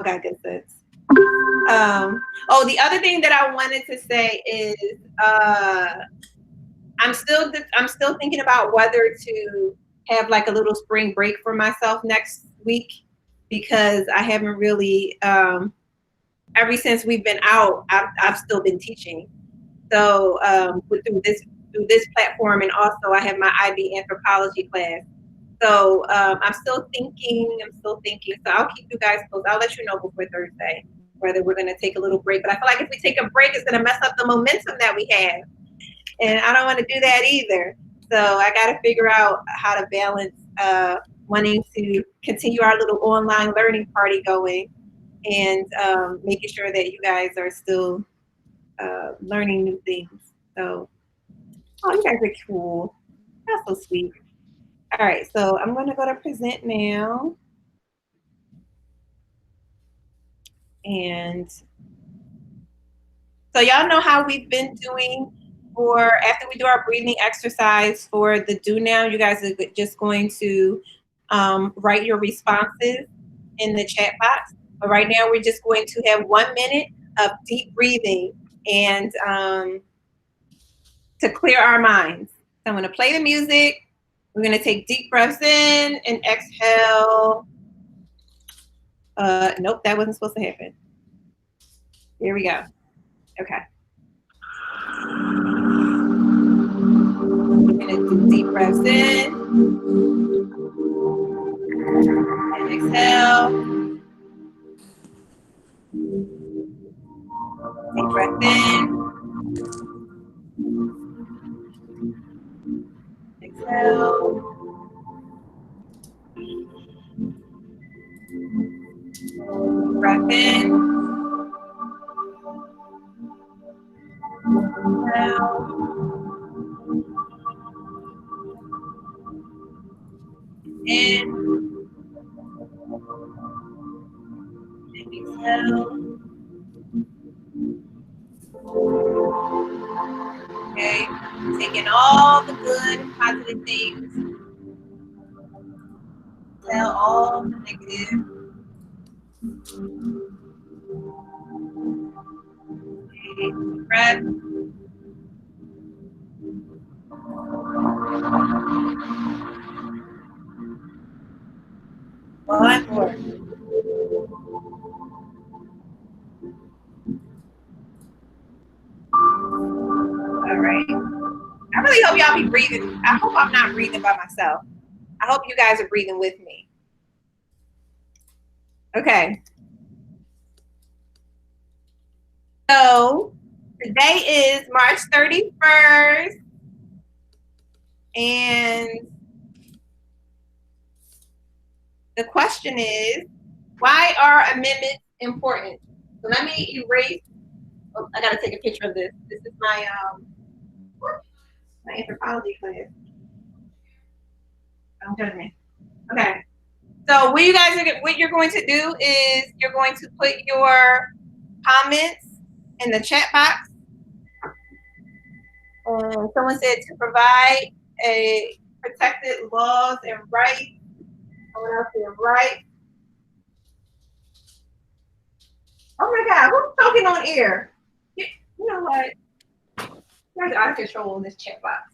got good sense. Oh, the other thing that I wanted to say is I'm still thinking about whether to have like a little spring break for myself next week, because I haven't really ever since we've been out, I've still been teaching. So through this platform, and also I have my IB anthropology class. So I'm still thinking. So I'll keep you guys posted. I'll let you know before Thursday whether we're going to take a little break. But I feel like if we take a break, it's going to mess up the momentum that we have, and I don't want to do that either. So I got to figure out how to balance wanting to continue our little online learning party going, and making sure that you guys are still learning new things. So, oh, you guys are cool. That's so sweet. All right, so I'm going to go to present now. And so y'all know how we've been doing for after we do our breathing exercise for the do now. You guys are just going to write your responses in the chat box. But right now we're just going to have 1 minute of deep breathing and to clear our minds. So I'm going to play the music. We're going to take deep breaths in and exhale. Nope, that wasn't supposed to happen. Here we go. Okay. We're going to do deep breaths in and exhale. Deep breath in. Exhale. Breath in. Exhale. In. And exhale. Okay. Taking all the good, positive things. Exhale all the negative. Okay. Breath. One more. All right. I really hope y'all be breathing. I hope I'm not breathing by myself. I hope you guys are breathing with me. Okay. So today is March 31st. And the question is, why are amendments important? So let me erase. Oh, I got to take a picture of this. This is my anthropology class. Don't judge me. Okay. So what you're going to do is you're going to put your comments in the chat box. Someone said to provide a protected laws and rights. Someone else said rights. Oh my God, who's talking on air? You know what? You guys are out of control in this chat box.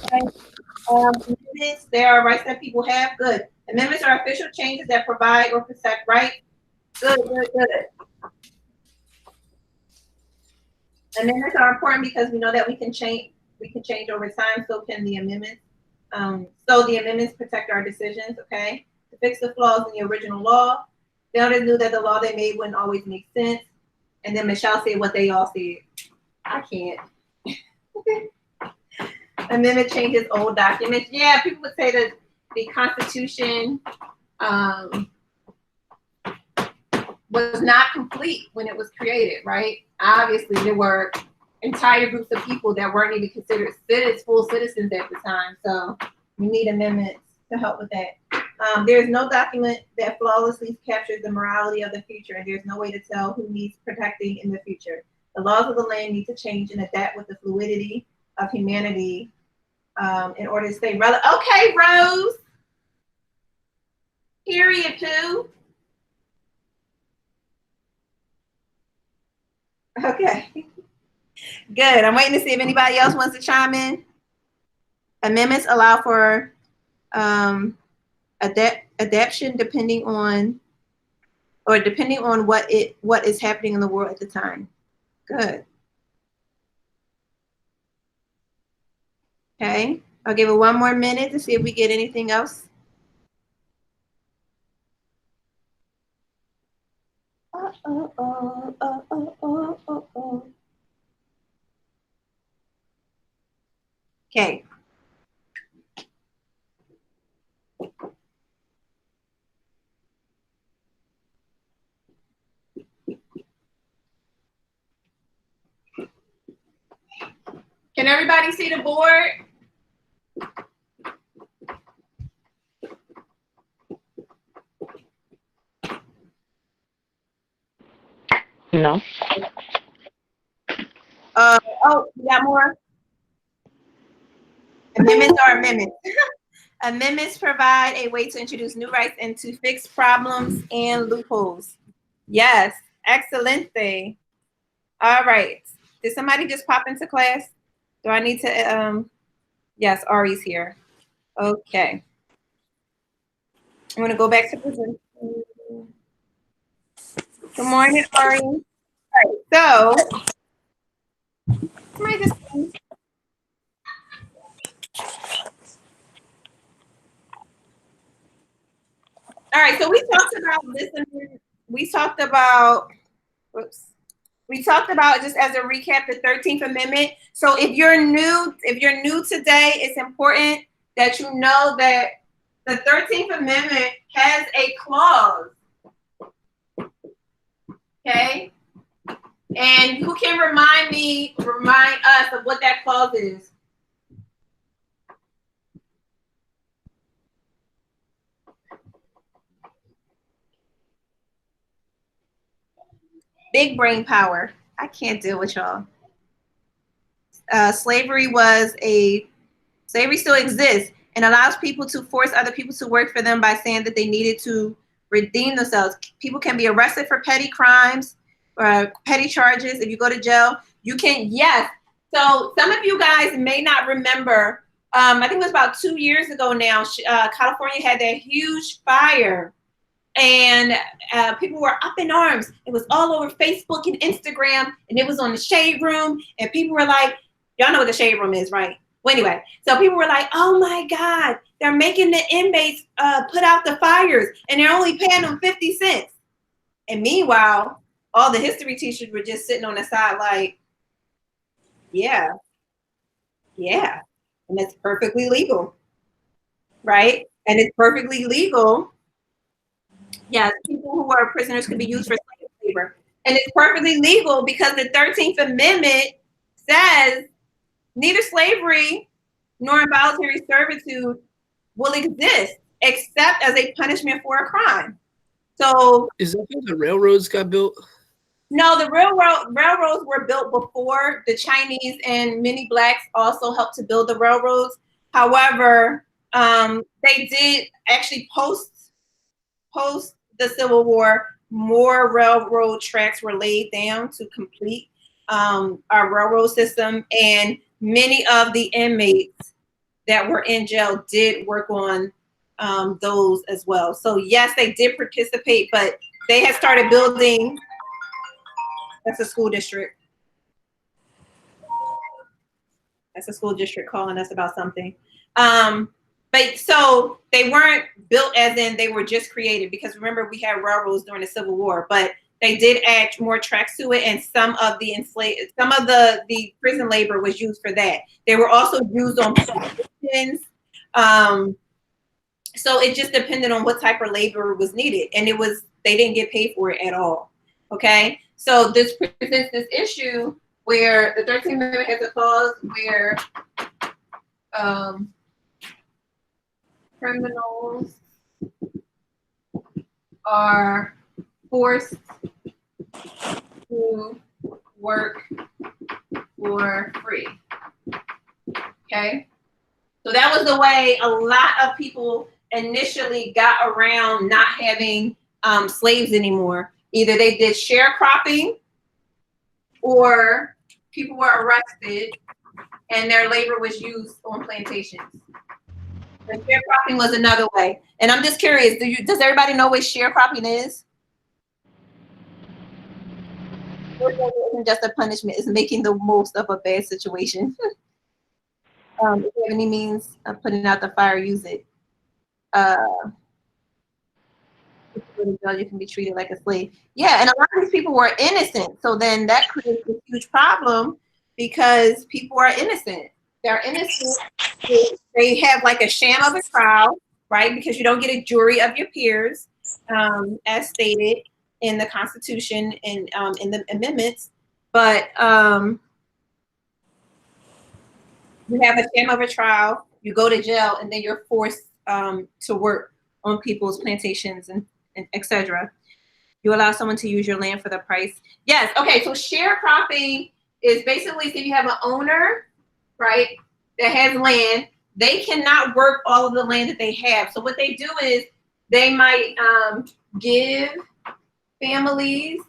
Okay. Amendments, there are rights that people have. Good. Amendments are official changes that provide or protect rights. Good. Amendments are important because we know that we can change over time. So can the amendments. So the amendments protect our decisions. Okay. To fix the flaws in the original law. The others knew that the law they made wouldn't always make sense. And then Michelle said what they all said. I can't. Amendment changes old documents. Yeah, people would say that the Constitution was not complete when it was created, right? Obviously, there were entire groups of people that weren't even considered full citizens at the time. So we need amendments to help with that. There's no document that flawlessly captures the morality of the future, and there's no way to tell who needs protecting in the future. The laws of the land need to change and adapt with the fluidity of humanity in order to stay relevant. Okay, Rose. Period, Pooh. Okay. Good. I'm waiting to see if anybody else wants to chime in. Amendments allow for adaptation depending on what is happening in the world at the time. Good. Okay. I'll give it one more minute to see if we get anything else. Okay. Can everybody see the board? No. Oh, you got more? Amendments are amendments. Amendments provide a way to introduce new rights and to fix problems and loopholes. Yes, excelente. All right. Did somebody just pop into class? Do I need to, yes, Ari's here. Okay. I'm gonna go back to presentation. Good morning, Ari. All right, so, somebody just, all right, so we talked about this, and we talked about, whoops. We talked about, just as a recap, the 13th Amendment. So if you're new today, it's important that you know that the 13th Amendment has a clause. Okay? And who can remind us of what that clause is? Big brain power. I can't deal with y'all. Slavery still exists and allows people to force other people to work for them by saying that they needed to redeem themselves. People can be arrested for petty crimes or petty charges. If you go to jail, you can, yes. So some of you guys may not remember, I think it was about 2 years ago now, California had that huge fire. And people were up in arms. It was all over Facebook and Instagram, and it was on the Shade Room. And people were like, y'all know what the Shade Room is, right? Well, anyway, so people were like, oh my God, they're making the inmates put out the fires, and they're only paying them 50 cents. And meanwhile, all the history teachers were just sitting on the side like, yeah. And it's perfectly legal, right? And it's perfectly legal. Yes, people who are prisoners could be used for slave labor. And it's perfectly legal because the 13th Amendment says neither slavery nor involuntary servitude will exist except as a punishment for a crime. So is that how the railroads got built? No, the railroads were built before. The Chinese and many blacks also helped to build the railroads. However, they did actually post the Civil War, more railroad tracks were laid down to complete our railroad system, and many of the inmates that were in jail did work on those as well. So yes, they did participate, but they had started building. That's a school district. That's a school district calling us about something. But so they weren't built as in they were just created, because remember we had railroads during the Civil War, but they did add more tracks to it, and some of the prison labor was used for that. They were also used on plantations. So it just depended on what type of labor was needed, and they didn't get paid for it at all. Okay, so this presents this issue where the 13th Amendment has a clause where criminals are forced to work for free. Okay, so that was the way a lot of people initially got around not having slaves anymore. Either they did sharecropping or people were arrested and their labor was used on plantations. And sharecropping was another way. And I'm just curious, does everybody know what sharecropping is? It isn't just a punishment, it's making the most of a bad situation. If you have any means of putting out the fire, use it. If you go to jail, you can be treated like a slave. Yeah, and a lot of these people were innocent. So then that creates a huge problem because people are innocent. They're innocent. They have like a sham of a trial, right? Because you don't get a jury of your peers, as stated in the Constitution and in the amendments. But you have a sham of a trial, you go to jail, and then you're forced to work on people's plantations and etc. You allow someone to use your land for the price. Yes. Okay. So sharecropping is basically if you have an owner, right, that has land, they cannot work all of the land that they have. So what they do is they might give families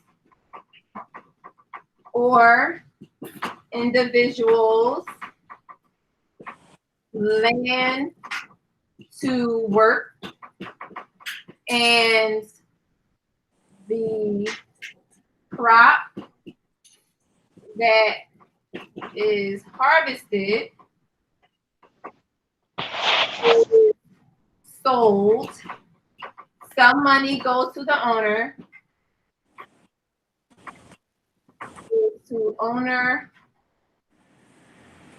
or individuals land to work, and the crop that is harvested is sold. Some money goes to the owner,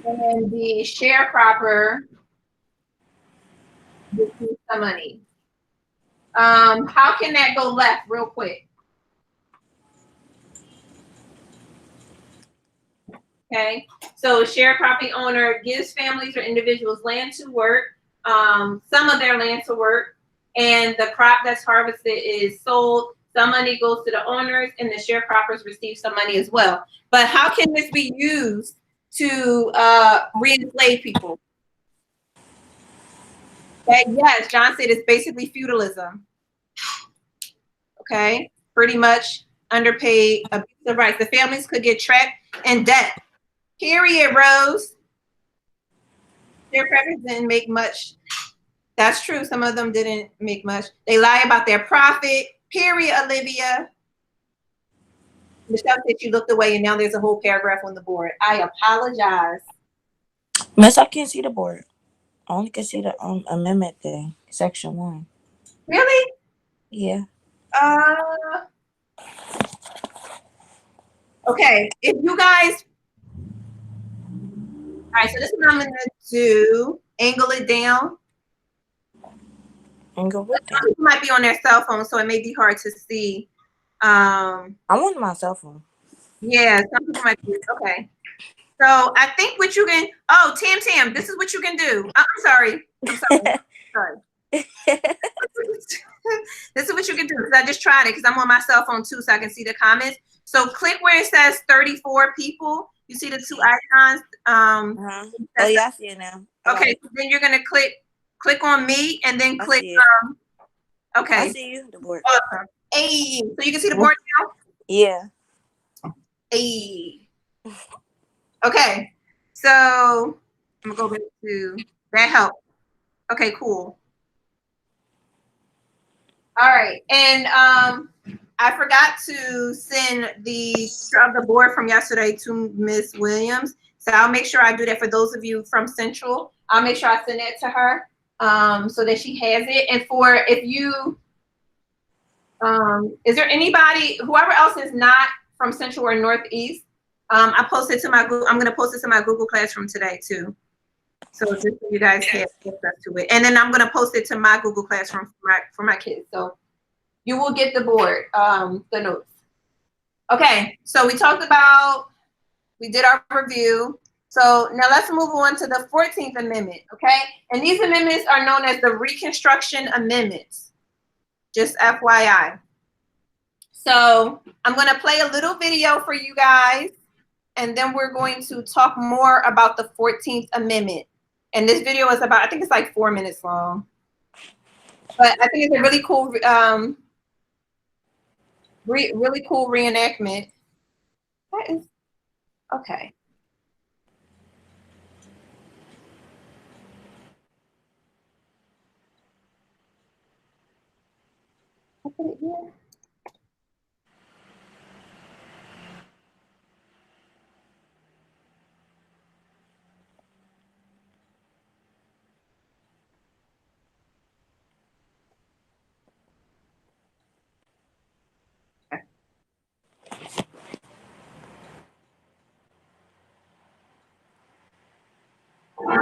and the sharecropper receives some money. How can that go left real quick? Okay, so sharecropping owner gives families or individuals land to work, some of their land to work, and the crop that's harvested is sold. Some money goes to the owners, and the sharecroppers receive some money as well. But how can this be used to re-enslave people? Okay, yes, John said it's basically feudalism. Okay, pretty much underpaid, abuse of rights. The families could get trapped in debt. Period, Rose. Sharecroppers didn't make much. That's true. Some of them didn't make much. They lie about their profit. Period, Olivia. Michelle said you looked away and now there's a whole paragraph on the board. I apologize. Miss, I can't see the board. I only can see the amendment thing, section 1. Really? Yeah. Okay. If you guys, all right, so this is what I'm gonna do. Angle it down. And go with Some that. people might be on their cell phone, so it may be hard to see. I'm on my cell phone. Yeah, some people might be. Okay. So I think what you can, oh, Tam, this is what you can do. I'm sorry. Sorry. This is what you can do, because I just tried it because I'm on my cell phone too, so I can see the comments. So click where it says 34 people. You see the 2 icons? Oh, yeah, I see it now. Okay, so then you're gonna click on me and then click okay. I see you, the board. Awesome. Hey, so you can see the board now? Yeah. Hey. Okay, so I'm gonna go back to that help. Okay, cool. All right, and I forgot to send the board from yesterday to Miss Williams, so I'll make sure I do that for those of you from Central. I'll make sure I send that to her so that she has it. And for if you, is there anybody, whoever else is not from Central or Northeast, I posted to my Google. I'm going to post it to my Google Classroom today too. So just so you guys have access to it, and then I'm going to post it to my Google Classroom for my kids. So you will get the board, the notes. Okay, so we talked about, we did our review. So now let's move on to the 14th Amendment, okay? And these amendments are known as the Reconstruction Amendments, just FYI. So I'm going to play a little video for you guys, and then we're going to talk more about the 14th Amendment. And this video is about, I think it's like 4 minutes long. But I think it's a really cool, really cool reenactment. That is okay. I put it here. Let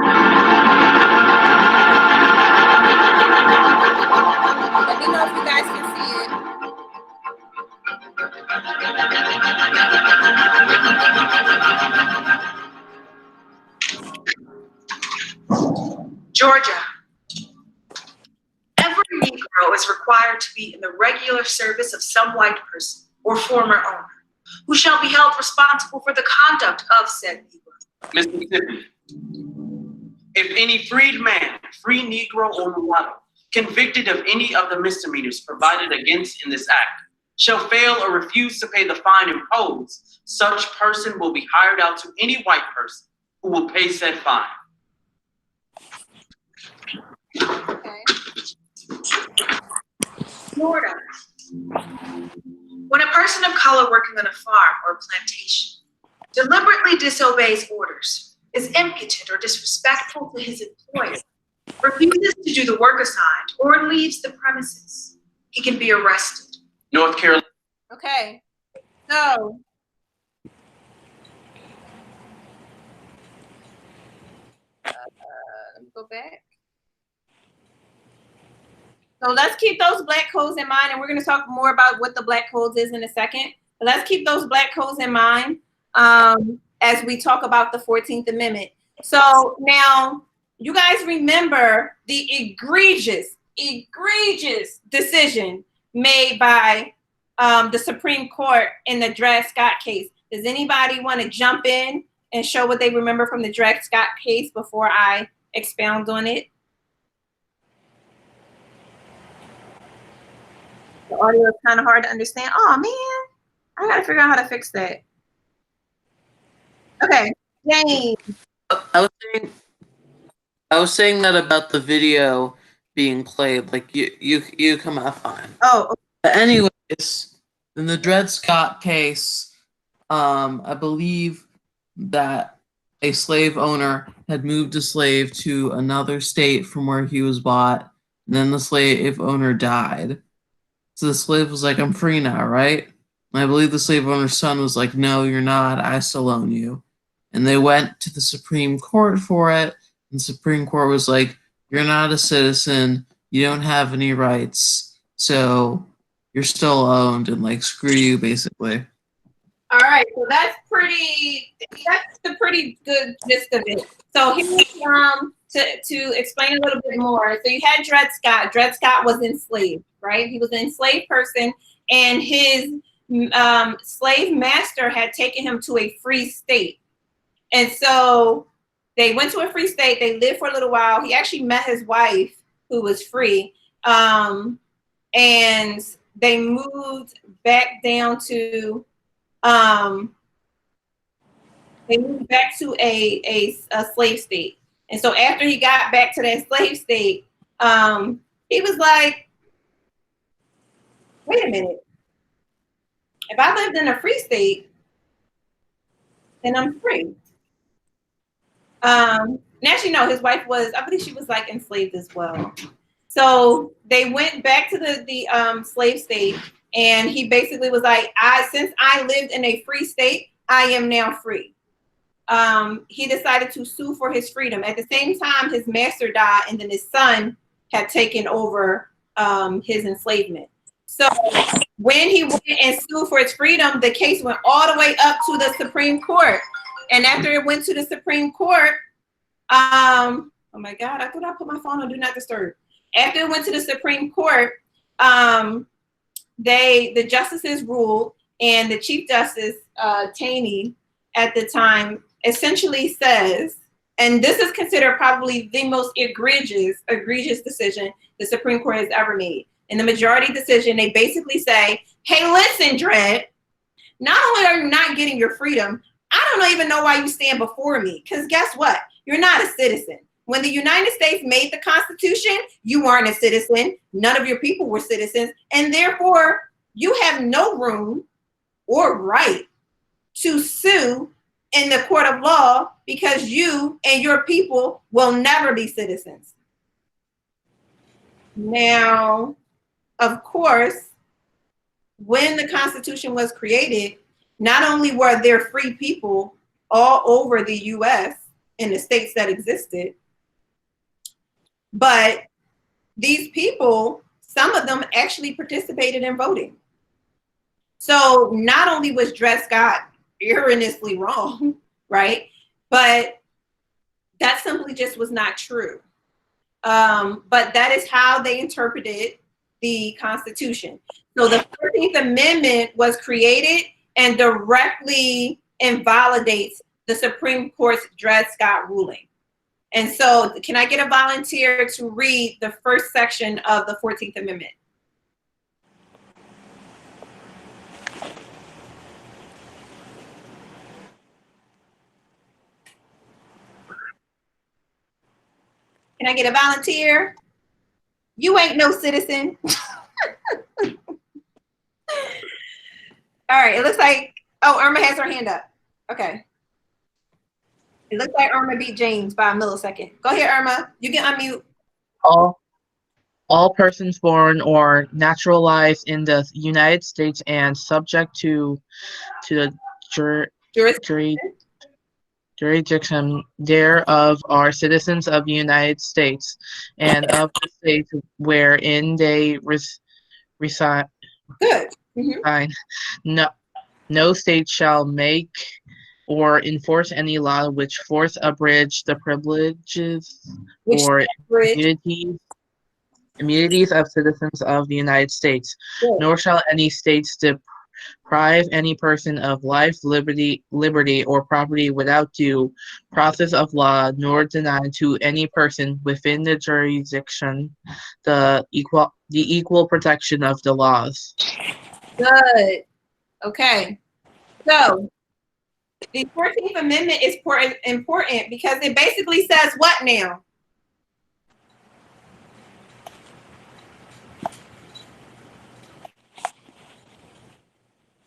me know if you guys can see it. Georgia. Every Negro is required to be in the regular service of some white person or former owner, who shall be held responsible for the conduct of said Negro. Mississippi. If any freed man, free Negro or mulatto, convicted of any of the misdemeanors provided against in this act, shall fail or refuse to pay the fine imposed, such person will be hired out to any white person who will pay said fine. Okay. Florida. When a person of color working on a farm or plantation deliberately disobeys orders, is impudent or disrespectful to his employer, refuses to do the work assigned, or leaves the premises, he can be arrested. North Carolina. Okay. So let me go back. So let's keep those black codes in mind, and we're going to talk more about what the black codes is in a second. But let's keep those black codes in mind as we talk about the 14th Amendment. So now you guys remember the egregious decision made by the Supreme Court in the Dred Scott case. Does anybody want to jump in and show what they remember from the Dred Scott case before I expound on it? The audio is kind of hard to understand. Oh man, I gotta figure out how to fix that. Okay, James. I was saying that about the video being played. Like you come out fine. Oh, okay. But anyways, in the Dred Scott case, I believe that a slave owner had moved a slave to another state from where he was bought. And then the slave owner died. So the slave was like, I'm free now, right? And I believe the slave owner's son was like, no, you're not. I still own you. And they went to the Supreme Court for it. And the Supreme Court was like, you're not a citizen. You don't have any rights. So you're still owned, and like, screw you, basically. All right, so that's the pretty good gist of it. So here's to explain a little bit more. So you had Dred Scott. Dred Scott was enslaved, right? He was an enslaved person, and his slave master had taken him to a free state. And so they went to a free state. They lived for a little while. He actually met his wife, who was free, and they moved back down to a slave state. And so after he got back to that slave state, he was like, wait a minute. If I lived in a free state, then I'm free. And actually, no, his wife was, I believe she was like enslaved as well. So they went back to the slave state, and he basically was like, since I lived in a free state, I am now free. He decided to sue for his freedom. At the same time, his master died, and then his son had taken over his enslavement. So when he went and sued for his freedom, the case went all the way up to the Supreme Court. And after it went to the Supreme Court, oh my God, I thought I put my phone on Do Not Disturb. After it went to the Supreme Court, the justices ruled, and the Chief Justice Taney at the time essentially says and this is considered probably the most egregious decision the Supreme Court has ever made. In the majority decision, they basically say, hey, listen, Dread, not only are you not getting your freedom, I don't even know why you stand before me, because guess what? You're not a citizen. When the United States made the Constitution, you weren't a citizen. None of your people were citizens, and therefore you have no room or right to sue in the court of law because you and your people will never be citizens. Now, of course, when the Constitution was created, not only were there free people all over the US in the states that existed, but these people, some of them actually participated in voting. So not only was Dred Scott erroneously wrong, right? But that simply just was not true. But that is how they interpreted the Constitution. So the 13th Amendment was created and directly invalidates the Supreme Court's Dred Scott ruling. And so can I get a volunteer to read the first section of the 14th Amendment? Can I get a volunteer? You ain't no citizen. All right, it looks like, oh, Irma has her hand up. Okay. It looks like Irma beat James by a millisecond. Go ahead, Irma. You can unmute. All persons born or naturalized in the United States and subject to the jurisdiction thereof are citizens of the United States and of the states wherein they reside. Good. Mm-hmm. No state shall make or enforce any law which force abridge the privileges or immunities of citizens of the United States. Good. Nor shall any states deprive any person of life, liberty, or property without due process of law, nor deny to any person within the jurisdiction the equal protection of the laws. Good. Okay. So the 14th Amendment is important because it basically says what now?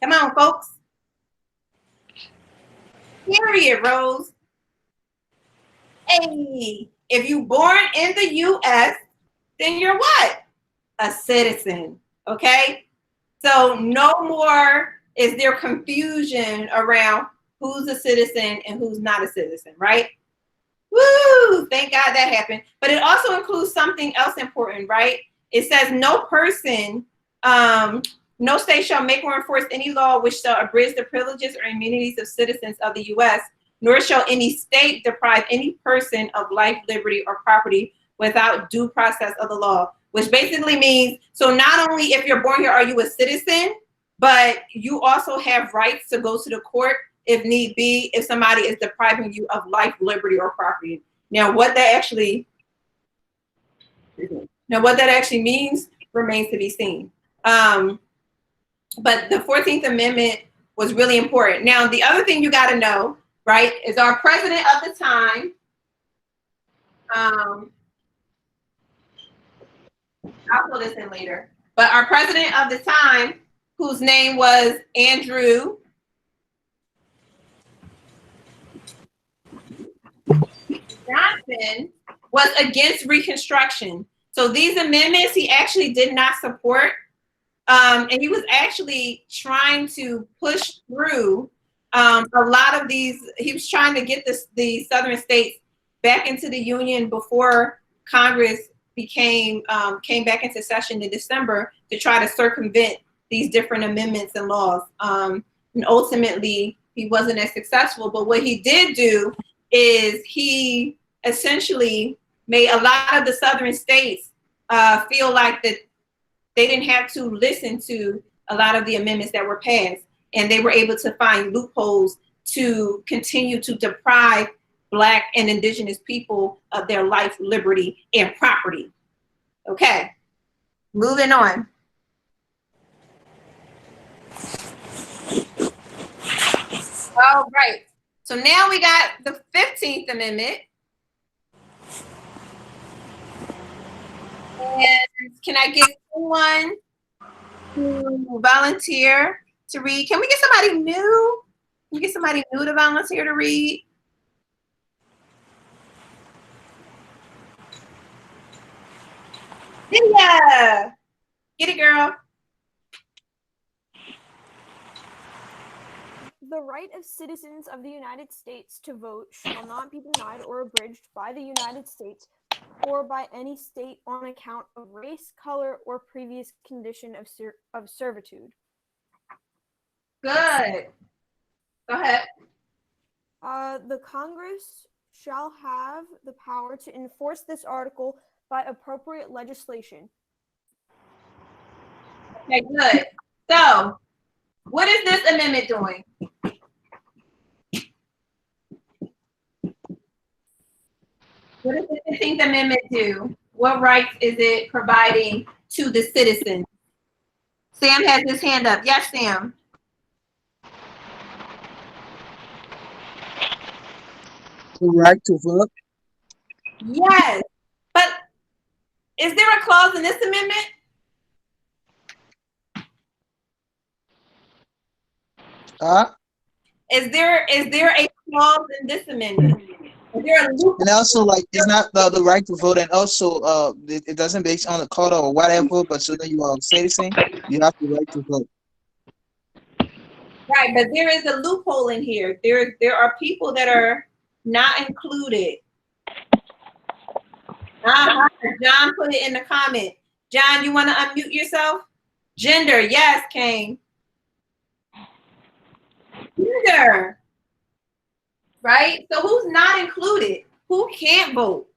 Come on, folks. Period, Rose. Hey, if you're born in the U.S., then you're what? A citizen, okay? So no more is there confusion around who's a citizen and who's not a citizen, right? Woo! Thank God that happened. But it also includes something else important, right? It says no person, no state shall make or enforce any law which shall abridge the privileges or immunities of citizens of the U.S., nor shall any state deprive any person of life, liberty, or property without due process of the law. Which basically means, so not only if you're born here are you a citizen, but you also have rights to go to the court if need be, if somebody is depriving you of life, liberty, or property. Now, what that actually means remains to be seen. But the 14th Amendment was really important. Now, the other thing you got to know, right, is our president of the time, I'll fill this in later, but our president of the time, whose name was Andrew Johnson, was against Reconstruction. So these amendments he actually did not support. And he was actually trying to push through a lot of these. He was trying to get the southern states back into the Union before Congress came back into session in December to try to circumvent these different amendments and laws. And ultimately, he wasn't as successful. But what he did do is he essentially made a lot of the southern states feel like that they didn't have to listen to a lot of the amendments that were passed, and they were able to find loopholes to continue to deprive Black and Indigenous people of their life, liberty, and property. Okay, moving on. All right, so now we got the 15th Amendment. And can I get someone to volunteer to read? Can we get somebody new? Can you get somebody new to volunteer to read? Yeah, get it, girl. The right of citizens of the United States to vote shall not be denied or abridged by the United States or by any state on account of race, color, or previous condition of servitude. Good. Go ahead. The Congress shall have the power to enforce this article by appropriate legislation. Okay, good. So, what is this amendment doing? What does the 15th Amendment do? What rights is it providing to the citizens? Sam has his hand up. Yes, Sam. The right to vote. Yes, but is there a clause in this amendment? Is there a clause in this amendment? Is there a loophole? And also, like, it's not the right to vote, and also it doesn't base on the color or whatever, but so that you are a citizen, you have the right to vote. Right, but there is a loophole in here. There are people that are not included. John put it in the comment. John, you want to unmute yourself? Gender, yes, Kane. Gender. Right? So who's not included? Who can't vote?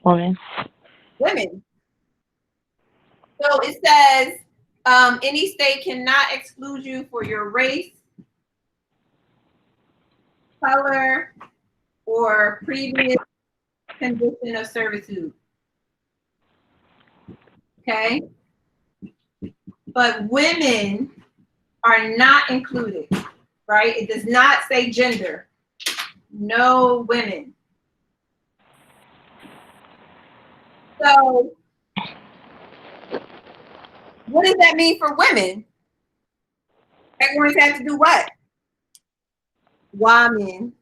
Women. Women. So it says any state cannot exclude you for your race, color, or previous condition of servitude. Okay? But women are not included, right? It does not say gender. No women. So, what does that mean for women? They're going to have to do what? Women.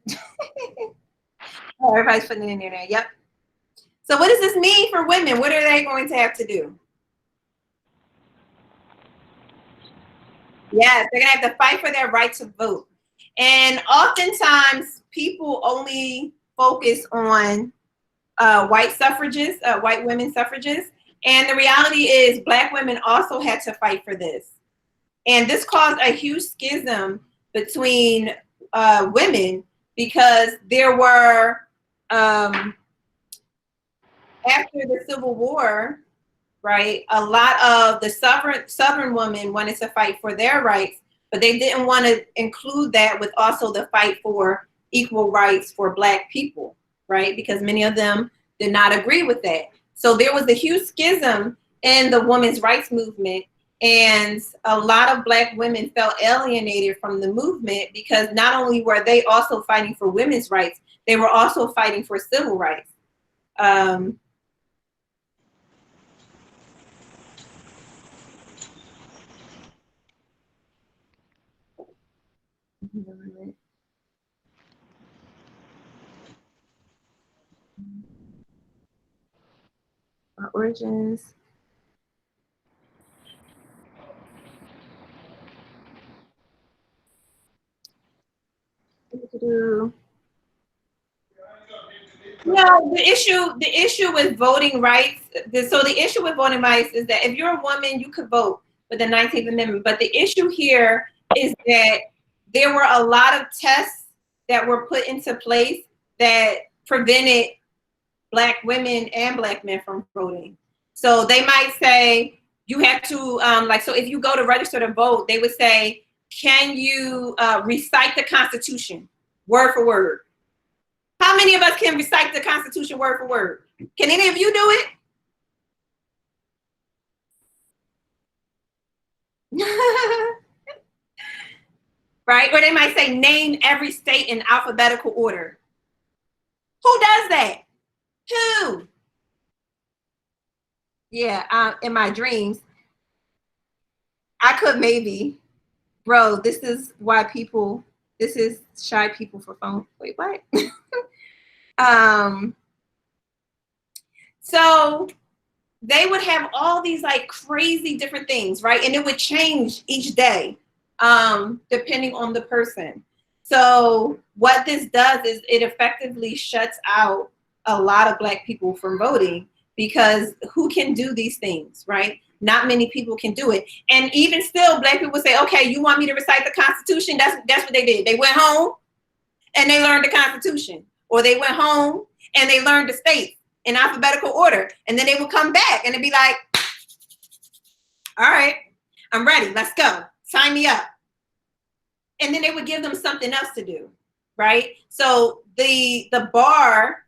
Oh, everybody's putting it in there now. Yep. So what does this mean for women? What are they going to have to do? Yes, they're going to have to fight for their right to vote. And oftentimes, people only focus on white suffragists, white women suffragists. And the reality is Black women also had to fight for this. And this caused a huge schism between women because there were, after the Civil War, right, a lot of the Southern women wanted to fight for their rights, but they didn't want to include that with also the fight for equal rights for Black people, right? Because many of them did not agree with that. So there was a huge schism in the women's rights movement, and a lot of Black women felt alienated from the movement because not only were they also fighting for women's rights, they were also fighting for civil rights. Origins. No, the issue with voting rights. So the issue with voting rights is that if you're a woman, you could vote with the 19th Amendment. But the issue here is that there were a lot of tests that were put into place that prevented Black women and Black men from voting. So they might say you have to, so if you go to register to vote, they would say, can you recite the Constitution? word for word. How many of us can recite the Constitution word for word? Can any of you do it? Right? Or they might say, name every state in alphabetical order. Who does that? Who? Yeah, in my dreams, I could maybe. Bro, this is why people, this is shy people for phone. Wait, what? So they would have all these like crazy different things, right? And it would change each day, depending on the person. So what this does is it effectively shuts out a lot of Black people from voting, because who can do these things, right? Not many people can do it. And even still, Black people say, okay, you want me to recite the Constitution? That's what they did. They went home and they learned the Constitution, or they went home and they learned the states in alphabetical order. And then they would come back and it'd be like, all right, I'm ready. Let's go. Sign me up. And then they would give them something else to do, right? So the bar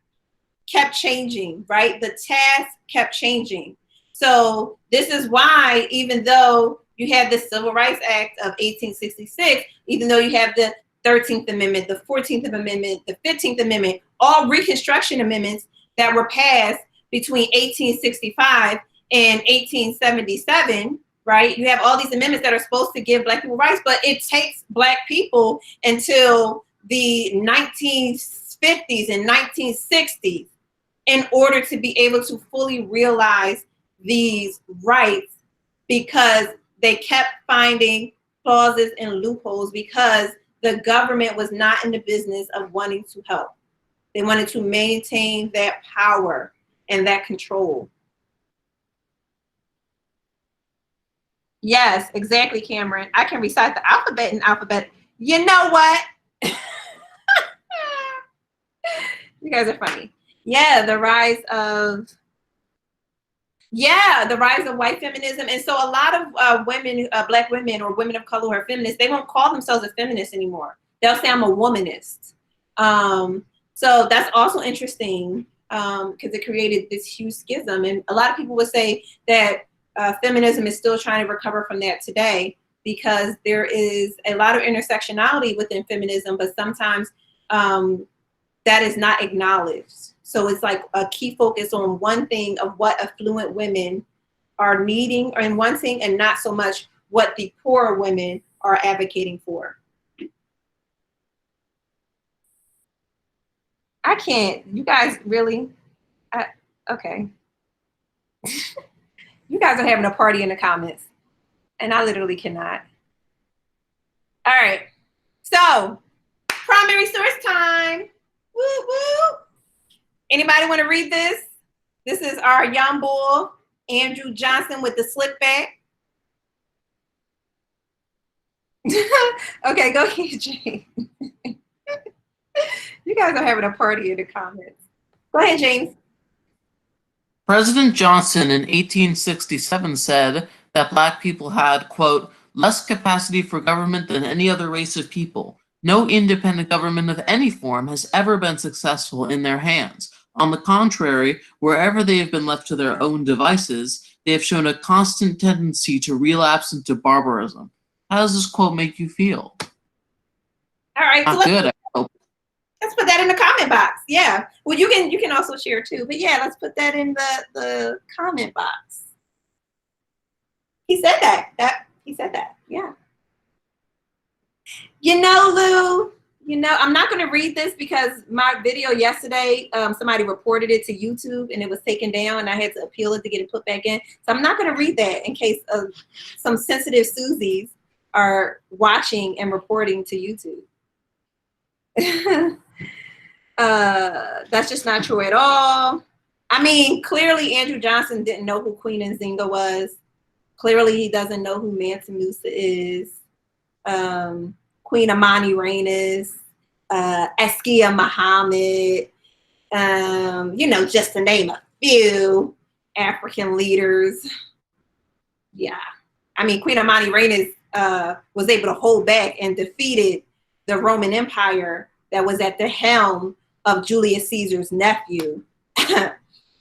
kept changing, right? The task kept changing. So this is why, even though you had the Civil Rights Act of 1866, even though you have the 13th Amendment, the 14th Amendment, the 15th Amendment, all Reconstruction Amendments that were passed between 1865 and 1877, right? You have all these amendments that are supposed to give Black people rights, but it takes Black people until the 1950s and 1960s in order to be able to fully realize these rights, because they kept finding clauses and loopholes, because the government was not in the business of wanting to help. They wanted to maintain that power and that control. Yes, exactly, Cameron. I can recite the alphabet in alphabet. You know what? You guys are funny. Yeah, the rise of white feminism. And so a lot of women, Black women or women of color who are feminists, they won't call themselves a feminist anymore. They'll say I'm a womanist. So that's also interesting, because it created this huge schism. And a lot of people would say that feminism is still trying to recover from that today, because there is a lot of intersectionality within feminism, but sometimes that is not acknowledged. So it's like a key focus on one thing of what affluent women are needing or in one thing, and not so much what the poorer women are advocating for. I can't, you guys really, okay. You guys are having a party in the comments, and I literally cannot. All right, so primary source time. Woo woo. Anybody want to read this? This is our young bull, Andrew Johnson, with the slick back. Okay, go ahead, James. You guys are having a party in the comments. Go ahead, James. President Johnson in 1867 said that Black people had, quote, less capacity for government than any other race of people. No independent government of any form has ever been successful in their hands. On the contrary, wherever they have been left to their own devices, they have shown a constant tendency to relapse into barbarism. How does this quote make you feel? All right, Not good, I hope. Let's put that in the comment box. Yeah. Well, you can also share too. But yeah, let's put that in the comment box. He said that. He said that. Yeah. You know, Lou, I'm not going to read this because my video yesterday, somebody reported it to YouTube and it was taken down, and I had to appeal it to get it put back in. So I'm not going to read that in case some sensitive Susies are watching and reporting to YouTube. That's just not true at all. I mean, clearly Andrew Johnson didn't know who Queen Nzinga was. Clearly he doesn't know who Mansa Musa is. Queen Amani Reines, Askia Muhammad, just to name a few African leaders. Yeah. I mean, Queen Amani Reines was able to hold back and defeated the Roman Empire that was at the helm of Julius Caesar's nephew.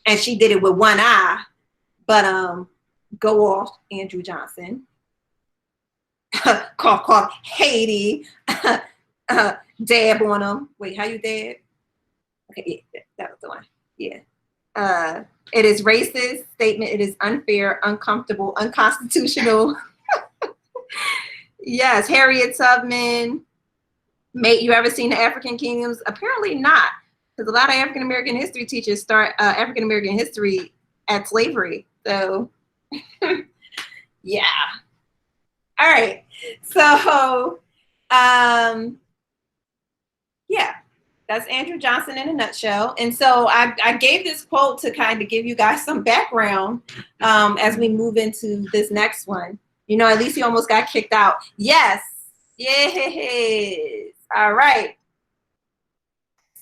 And she did it with one eye. But go off, Andrew Johnson. Cough, cough, Haiti. Dab on him. Wait, how you dab? Okay, yeah, that was the one. Yeah. It is racist statement. It is unfair, uncomfortable, unconstitutional. Yes, Harriet Tubman. Mate, you ever seen the African Kingdoms? Apparently not, because a lot of African American history teachers start African American history at slavery. So, yeah. All right. So, yeah, that's Andrew Johnson in a nutshell. And so I gave this quote to kind of give you guys some background as we move into this next one. You know, at least he almost got kicked out. Yes. Yes. All right.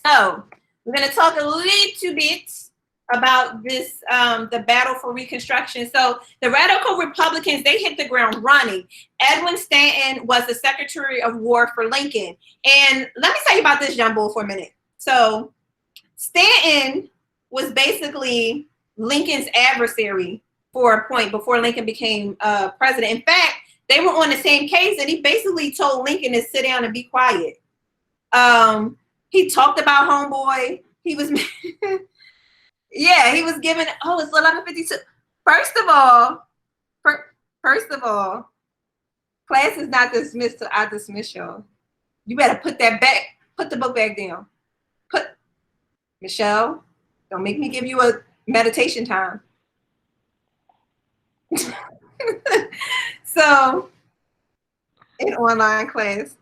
So we're going to talk a little bit about this, the battle for Reconstruction. So the radical Republicans, they hit the ground running. Edwin Stanton was the Secretary of War for Lincoln. And let me tell you about this, John Bull, for a minute. So Stanton was basically Lincoln's adversary for a point before Lincoln became president. In fact, they were on the same case, and he basically told Lincoln to sit down and be quiet. He talked about homeboy. He was, yeah, he was given, oh, it's 11:52. First of all, class is not dismissed till I dismiss y'all. You better put that back, put the book back down. Michelle, don't make me give you a meditation time. So, in online class.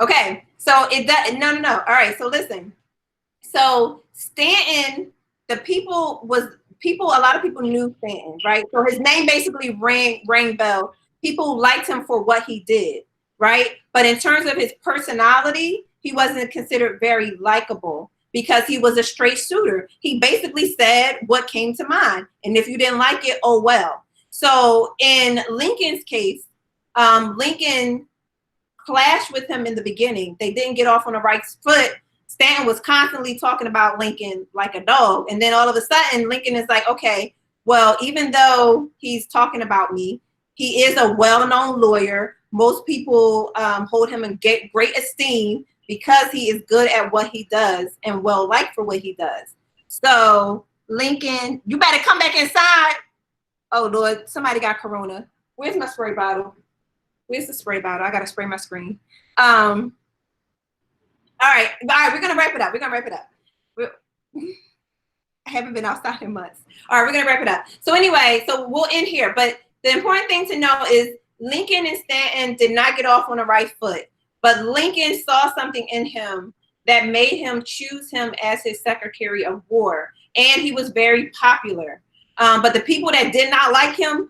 Okay, so it does, no. All right, so listen. So Stanton, a lot of people knew Stanton, right? So his name basically rang bell. People liked him for what he did, right? But in terms of his personality, he wasn't considered very likable because he was a straight shooter. He basically said what came to mind. And if you didn't like it, oh well. So in Lincoln's case, Lincoln clashed with him in the beginning. They didn't get off on the right foot. Stanton was constantly talking about Lincoln like a dog. And then all of a sudden, Lincoln is like, okay, well, even though he's talking about me, he is a well-known lawyer. Most people hold him in great esteem because he is good at what he does and well-liked for what he does. So Lincoln, you better come back inside. Oh, Lord, somebody got corona. Where's my spray bottle? Where's the spray bottle? I got to spray my screen. All right, we're going to wrap it up. I haven't been outside in months. All right, we're going to wrap it up. So anyway, so we'll end here. But the important thing to know is Lincoln and Stanton did not get off on the right foot. But Lincoln saw something in him that made him choose him as his Secretary of War. And he was very popular. But the people that did not like him,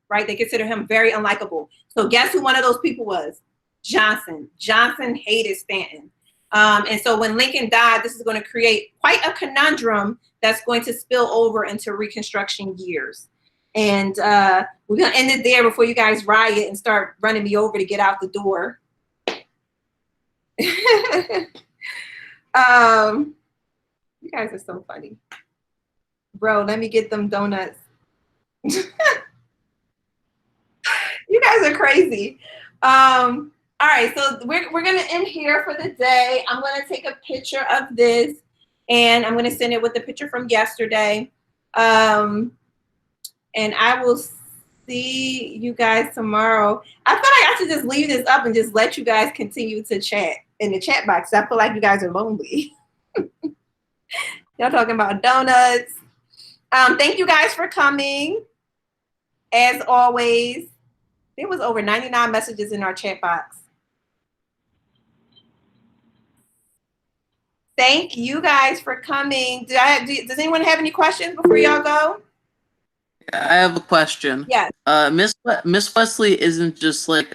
right? They consider him very unlikable. So guess who one of those people was? Johnson. Johnson hated Stanton. And so when Lincoln died, this is going to create quite a conundrum that's going to spill over into Reconstruction years. And we're going to end it there before you guys riot and start running me over to get out the door. You guys are so funny. Bro, let me get them donuts. You guys are crazy. All right, so we're going to end here for the day. I'm going to take a picture of this, and I'm going to send it with the picture from yesterday. And I will see you guys tomorrow. I feel like I should just leave this up and just let you guys continue to chat in the chat box. I feel like you guys are lonely. Y'all talking about donuts. Thank you guys for coming. As always, there was over 99 messages in our chat box. Thank you guys for coming. Does anyone have any questions before y'all go? I have a question. Yes. Miss Wesley isn't just like